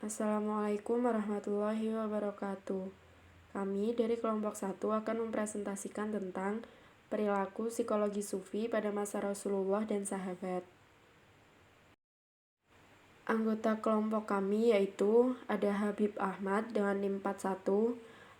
Assalamualaikum warahmatullahi wabarakatuh. Kami dari kelompok 1 akan mempresentasikan tentang perilaku psikologi sufi pada masa Rasulullah dan sahabat. Anggota kelompok kami yaitu ada Habib Ahmad dengan NIM 41,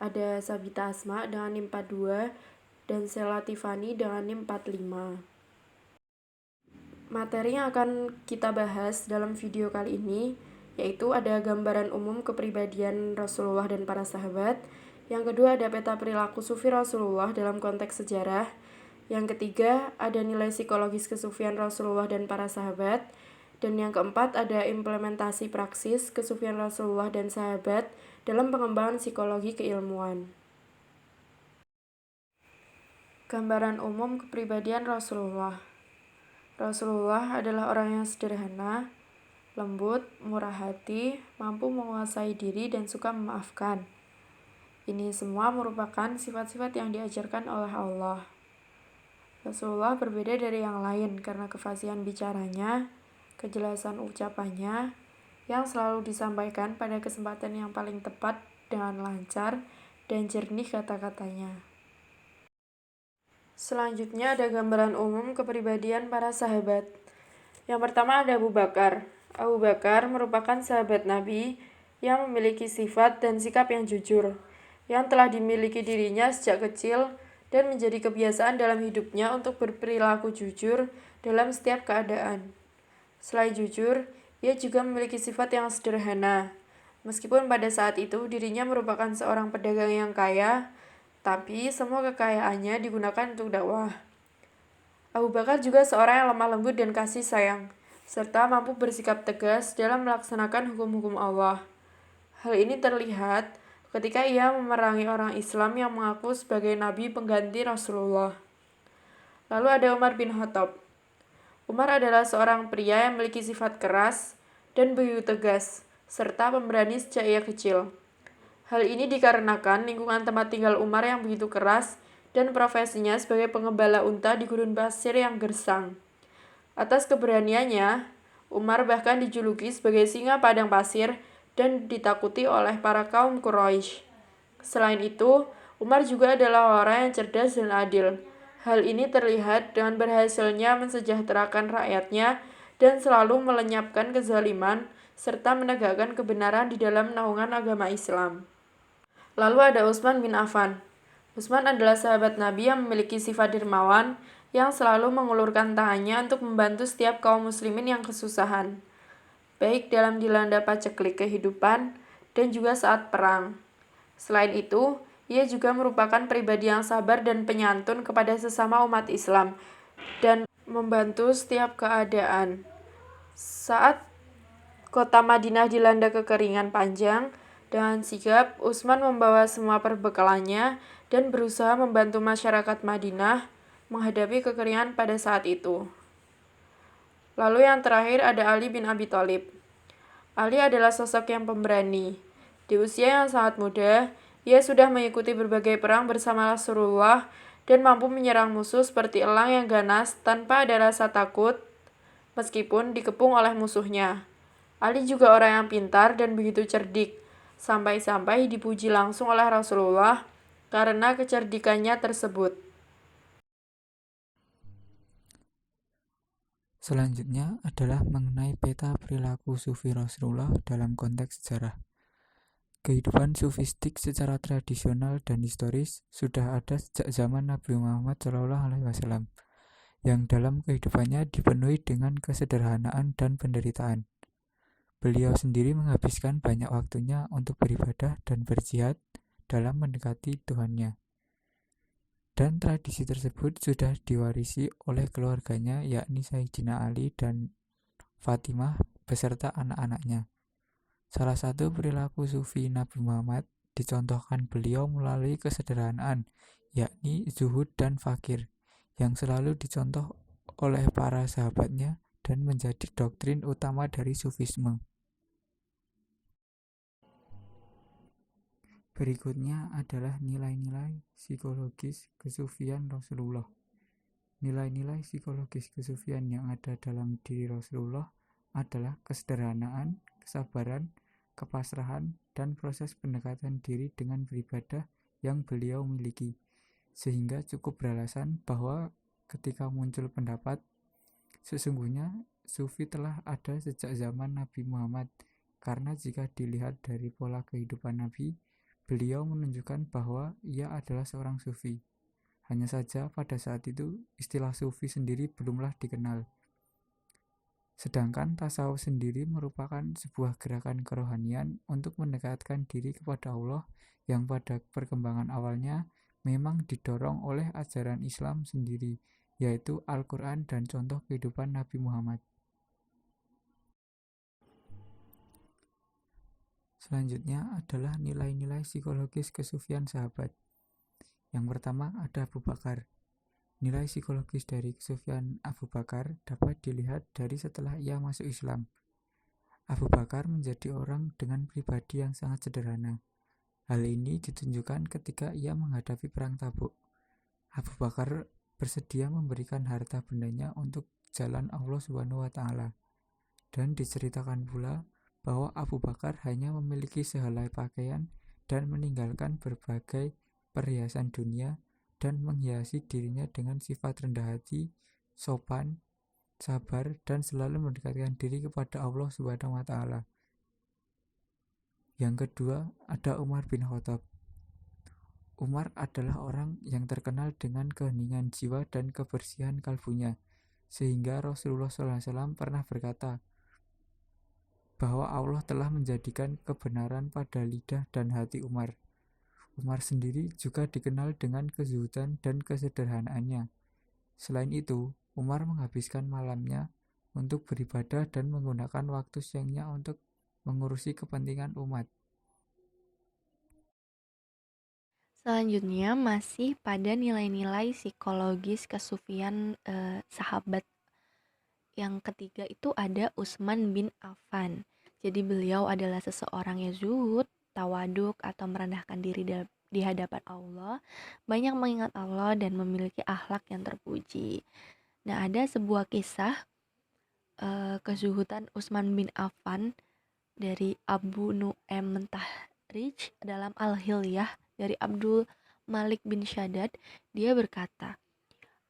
ada Sabita Asma dengan NIM 42, dan Sela Tifani dengan NIM 45. Materi yang akan kita bahas dalam video kali ini yaitu ada gambaran umum kepribadian Rasulullah dan para sahabat. Yang kedua ada peta perilaku sufi Rasulullah dalam konteks sejarah. Yang ketiga ada nilai psikologis kesufian Rasulullah dan para sahabat. Dan yang keempat ada implementasi praksis kesufian Rasulullah dan sahabat dalam pengembangan psikologi keilmuan. Gambaran umum kepribadian Rasulullah. Rasulullah adalah orang yang sederhana, lembut, murah hati, mampu menguasai diri dan suka memaafkan. Ini semua merupakan sifat-sifat yang diajarkan oleh Allah. Rasulullah berbeda dari yang lain karena kefasihan bicaranya, kejelasan ucapannya, yang selalu disampaikan pada kesempatan yang paling tepat dengan lancar dan jernih kata-katanya. Selanjutnya ada gambaran umum kepribadian para sahabat. Yang pertama ada Abu Bakar. Abu Bakar merupakan sahabat Nabi yang memiliki sifat dan sikap yang jujur, yang telah dimiliki dirinya sejak kecil dan menjadi kebiasaan dalam hidupnya untuk berperilaku jujur dalam setiap keadaan. Selain jujur, ia juga memiliki sifat yang sederhana. Meskipun pada saat itu dirinya merupakan seorang pedagang yang kaya, tapi semua kekayaannya digunakan untuk dakwah. Abu Bakar juga seorang yang lemah lembut dan kasih sayang, serta mampu bersikap tegas dalam melaksanakan hukum-hukum Allah. Hal ini terlihat ketika ia memerangi orang Islam yang mengaku sebagai nabi pengganti Rasulullah. Lalu ada Umar bin Khattab. Umar adalah seorang pria yang memiliki sifat keras dan begitu tegas, serta pemberani sejak ia kecil. Hal ini dikarenakan lingkungan tempat tinggal Umar yang begitu keras dan profesinya sebagai pengembala unta di gurun pasir yang gersang. Atas keberaniannya, Umar bahkan dijuluki sebagai singa padang pasir dan ditakuti oleh para kaum Quraisy. Selain itu, Umar juga adalah orang yang cerdas dan adil. Hal ini terlihat dengan berhasilnya mensejahterakan rakyatnya dan selalu melenyapkan kezaliman serta menegakkan kebenaran di dalam naungan agama Islam. Lalu ada Utsman bin Affan. Utsman adalah sahabat Nabi yang memiliki sifat dermawan yang selalu mengulurkan tangannya untuk membantu setiap kaum muslimin yang kesusahan, baik dalam dilanda paceklik kehidupan dan juga saat perang. Selain itu, ia juga merupakan pribadi yang sabar dan penyantun kepada sesama umat Islam dan membantu setiap keadaan. Saat kota Madinah dilanda kekeringan panjang, dengan sigap Utsman membawa semua perbekalannya dan berusaha membantu masyarakat Madinah menghadapi kekeringan pada saat itu. Lalu yang terakhir ada Ali bin Abi Thalib. Ali adalah sosok yang pemberani. Di usia yang sangat muda, ia sudah mengikuti berbagai perang bersama Rasulullah dan mampu menyerang musuh seperti elang yang ganas tanpa ada rasa takut meskipun dikepung oleh musuhnya. Ali juga orang yang pintar dan begitu cerdik, sampai-sampai dipuji langsung oleh Rasulullah karena kecerdikannya tersebut. Selanjutnya adalah mengenai peta perilaku sufi Rasulullah dalam konteks sejarah. Kehidupan sufistik secara tradisional dan historis sudah ada sejak zaman Nabi Muhammad SAW, yang dalam kehidupannya dipenuhi dengan kesederhanaan dan penderitaan. Beliau sendiri menghabiskan banyak waktunya untuk beribadah dan berjihad dalam mendekati Tuhannya. Dan tradisi tersebut sudah diwarisi oleh keluarganya, yakni Sayyidina Ali dan Fatimah beserta anak-anaknya. Salah satu perilaku sufi Nabi Muhammad dicontohkan beliau melalui kesederhanaan, yakni zuhud dan fakir, yang selalu dicontoh oleh para sahabatnya dan menjadi doktrin utama dari sufisme. Berikutnya adalah nilai-nilai psikologis kesufian Rasulullah. Nilai-nilai psikologis kesufian yang ada dalam diri Rasulullah adalah kesederhanaan, kesabaran, kepasrahan, dan proses pendekatan diri dengan beribadah yang beliau miliki, sehingga cukup beralasan bahwa ketika muncul pendapat, sesungguhnya sufi telah ada sejak zaman Nabi Muhammad, karena jika dilihat dari pola kehidupan Nabi, beliau menunjukkan bahwa ia adalah seorang sufi. Hanya saja pada saat itu istilah sufi sendiri belumlah dikenal. Sedangkan tasawuf sendiri merupakan sebuah gerakan kerohanian untuk mendekatkan diri kepada Allah yang pada perkembangan awalnya memang didorong oleh ajaran Islam sendiri, yaitu Al-Quran dan contoh kehidupan Nabi Muhammad. Selanjutnya adalah nilai-nilai psikologis kesufian sahabat. Yang pertama ada Abu Bakar. Nilai psikologis dari kesufian Abu Bakar dapat dilihat dari setelah ia masuk Islam. Abu Bakar menjadi orang dengan pribadi yang sangat sederhana. Hal ini ditunjukkan ketika ia menghadapi perang Tabuk. Abu Bakar bersedia memberikan harta bendanya untuk jalan Allah Subhanahu wa taala. Dan diceritakan pula bahwa Abu Bakar hanya memiliki sehelai pakaian dan meninggalkan berbagai perhiasan dunia dan menghiasi dirinya dengan sifat rendah hati, sopan, sabar, dan selalu mendekatkan diri kepada Allah Subhanahu wa taala. Yang kedua, ada Umar bin Khattab. Umar adalah orang yang terkenal dengan keheningan jiwa dan kebersihan kalbunya, sehingga Rasulullah SAW pernah berkata bahwa Allah telah menjadikan kebenaran pada lidah dan hati Umar. Umar sendiri juga dikenal dengan kezuhudan dan kesederhanaannya. Selain itu, Umar menghabiskan malamnya untuk beribadah dan menggunakan waktu siangnya untuk mengurusi kepentingan umat. Selanjutnya masih pada nilai-nilai psikologis kesufian sahabat. Yang ketiga itu ada Utsman bin Affan. Jadi beliau adalah seseorang yang zuhud, tawaduk atau merendahkan diri di hadapan Allah, banyak mengingat Allah dan memiliki akhlak yang terpuji. Nah, ada sebuah kisah kezuhudan Utsman bin Affan dari Abu Nu'aim Mentahrij dalam Al-Hilyah dari Abdul Malik bin Shaddad. Dia berkata,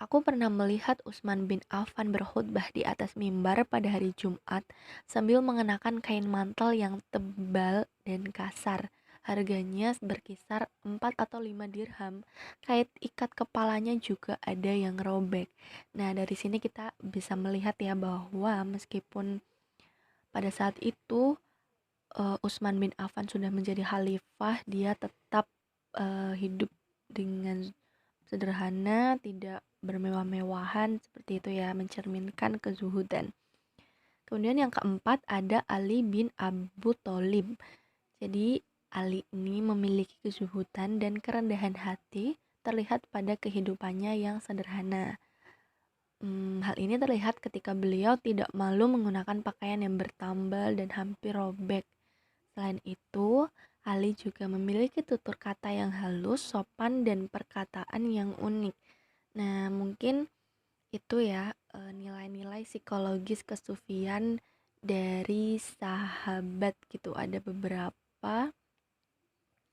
"Aku pernah melihat Utsman bin Affan berkhutbah di atas mimbar pada hari Jumat sambil mengenakan kain mantel yang tebal dan kasar. Harganya berkisar 4 atau 5 dirham. Kait ikat kepalanya juga ada yang robek." Nah, dari sini kita bisa melihat ya bahwa meskipun pada saat itu Utsman bin Affan sudah menjadi khalifah, dia tetap hidup dengan sederhana, tidak bermewah-mewahan seperti itu ya, mencerminkan kezuhudan. Kemudian yang keempat ada Ali bin Abu Thalib. Jadi Ali ini memiliki kezuhudan dan kerendahan hati terlihat pada kehidupannya yang sederhana. Hal ini terlihat ketika beliau tidak malu menggunakan pakaian yang bertambal dan hampir robek. Selain itu, Ali juga memiliki tutur kata yang halus, sopan, dan perkataan yang unik. Nah, mungkin itu ya nilai-nilai psikologis kesufian dari sahabat gitu. Ada beberapa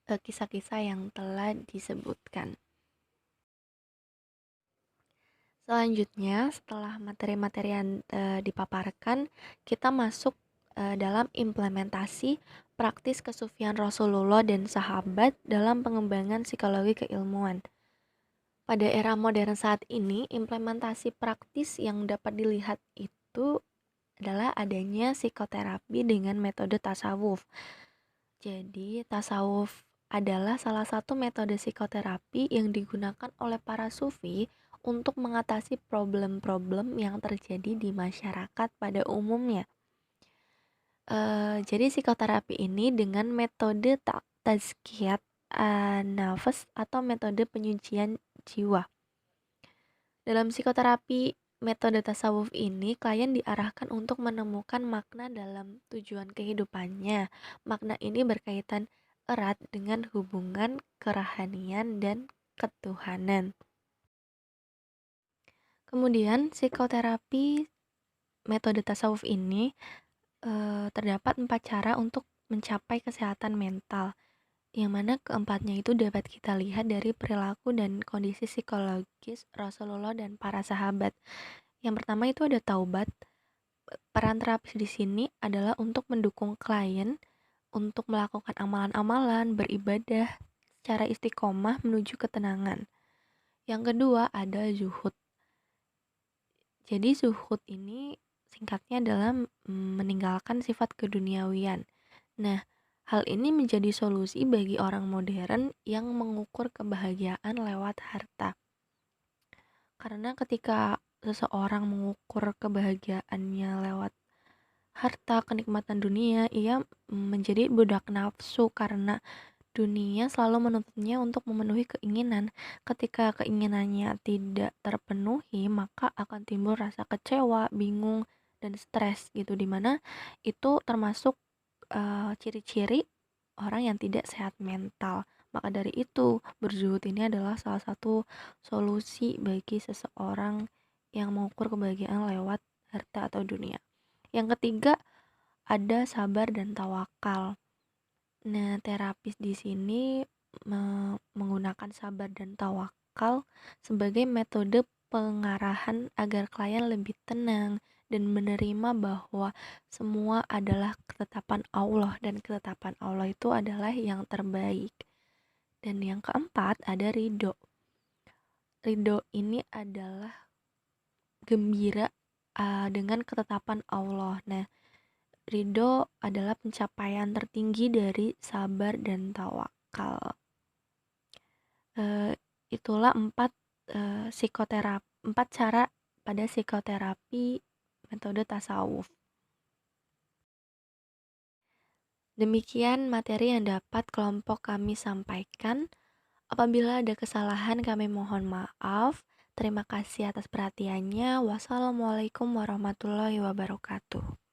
kisah-kisah yang telah disebutkan. Selanjutnya, setelah materi-materi yang dipaparkan, kita masuk dalam implementasi praktis kesufian Rasulullah dan sahabat dalam pengembangan psikologi keilmuan. Pada era modern saat ini, implementasi praktis yang dapat dilihat itu adalah adanya psikoterapi dengan metode tasawuf. Jadi, tasawuf adalah salah satu metode psikoterapi yang digunakan oleh para sufi untuk mengatasi problem-problem yang terjadi di masyarakat pada umumnya. Jadi psikoterapi ini dengan metode tazkiyat nafas atau metode penyucian jiwa. Dalam psikoterapi metode tasawuf ini, klien diarahkan untuk menemukan makna dalam tujuan kehidupannya. Makna ini berkaitan erat dengan hubungan kerohanian dan ketuhanan. Kemudian psikoterapi metode tasawuf ini terdapat 4 cara untuk mencapai kesehatan mental, yang mana keempatnya itu dapat kita lihat dari perilaku dan kondisi psikologis Rasulullah dan para sahabat. Yang pertama itu ada taubat. Peran terapis di sini adalah untuk mendukung klien untuk melakukan amalan-amalan, beribadah secara istiqomah menuju ketenangan. Yang kedua ada zuhud. Jadi zuhud ini singkatnya adalah meninggalkan sifat keduniawian. Nah, hal ini menjadi solusi bagi orang modern yang mengukur kebahagiaan lewat harta. Karena ketika seseorang mengukur kebahagiaannya lewat harta, kenikmatan dunia, ia menjadi budak nafsu karena dunia selalu menuntutnya untuk memenuhi keinginan. Ketika keinginannya tidak terpenuhi, maka akan timbul rasa kecewa, bingung, dan stres gitu, dimana itu termasuk ciri-ciri orang yang tidak sehat mental. Maka dari itu, berzuhud ini adalah salah satu solusi bagi seseorang yang mengukur kebahagiaan lewat harta atau dunia. Yang ketiga, ada sabar dan tawakal. Nah, terapis di sini menggunakan sabar dan tawakal sebagai metode pengarahan agar klien lebih tenang dan menerima bahwa semua adalah ketetapan Allah dan ketetapan Allah itu adalah yang terbaik. Dan yang keempat ada ridho. Ridho ini adalah gembira dengan ketetapan Allah. Nah, ridho adalah pencapaian tertinggi dari sabar dan tawakal. Itulah empat cara pada psikoterapi metode tasawuf. Demikian materi yang dapat kelompok kami sampaikan. Apabila ada kesalahan kami mohon maaf. Terima kasih atas perhatiannya. Wassalamualaikum warahmatullahi wabarakatuh.